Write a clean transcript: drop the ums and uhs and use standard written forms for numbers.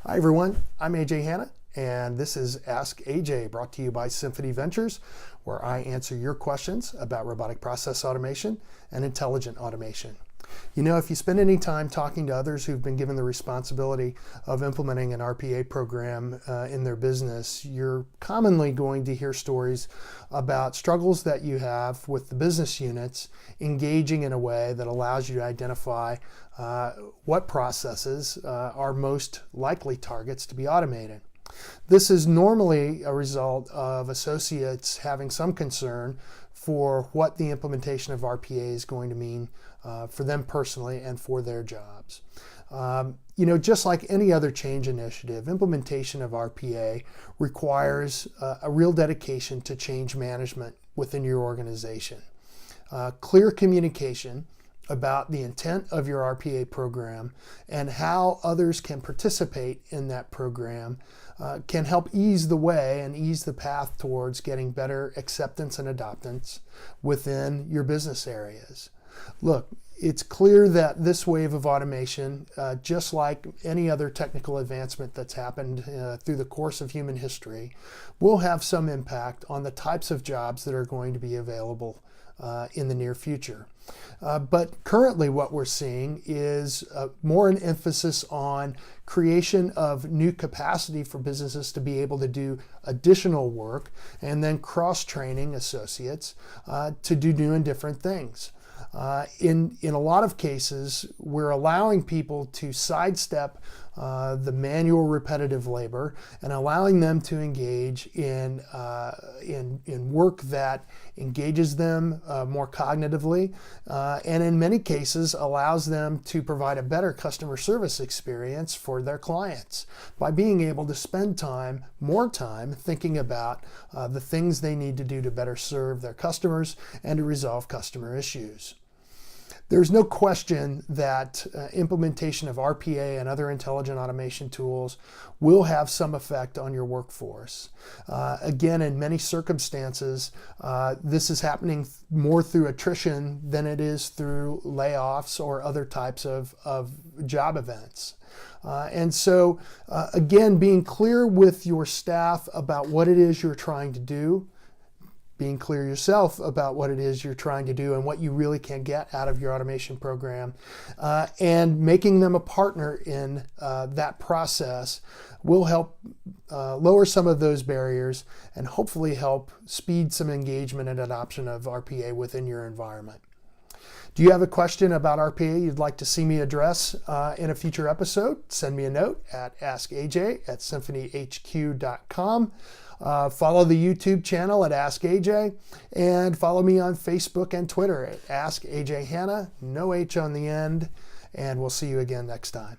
Hi everyone, I'm AJ Hanna, and this is Ask AJ, brought to you by Symphony Ventures, where I answer your questions about robotic process automation and intelligent automation. You know, if you spend any time talking to others who've been given the responsibility of implementing an RPA program in their business, you're commonly going to hear stories about struggles that you have with the business units engaging in a way that allows you to identify what processes are most likely targets to be automated. This is normally a result of associates having some concern for what the implementation of RPA is going to mean for them personally and for their jobs. You know, just like any other change initiative, implementation of RPA requires a real dedication to change management within your organization. Clear communication about the intent of your RPA program and how others can participate in that program can help ease the way and ease the path towards getting better acceptance and adoptance within your business areas. Look, it's clear that this wave of automation, just like any other technical advancement that's happened through the course of human history, will have some impact on the types of jobs that are going to be available in the near future. But currently what we're seeing is more an emphasis on creation of new capacity for businesses to be able to do additional work and then cross-training associates to do new and different things. In a lot of cases, we're allowing people to sidestep the manual repetitive labor and allowing them to engage in work that engages them more cognitively and in many cases allows them to provide a better customer service experience for their clients by being able to spend more time thinking about the things they need to do to better serve their customers and to resolve customer issues. There's no question that implementation of RPA and other intelligent automation tools will have some effect on your workforce. Again, in many circumstances, this is happening more through attrition than it is through layoffs or other types of job events. And so, again, being clear with your staff about what it is you're trying to do, being clear yourself about what it is you're trying to do and what you really can get out of your automation program, and making them a partner in that process will help lower some of those barriers and hopefully help speed some engagement and adoption of RPA within your environment. Do you have a question about RPA you'd like to see me address in a future episode? Send me a note at askaj@symphonyhq.com. Follow the YouTube channel at AskAJ and follow me on Facebook and Twitter at AskAJ Hanna, no H on the end, and we'll see you again next time.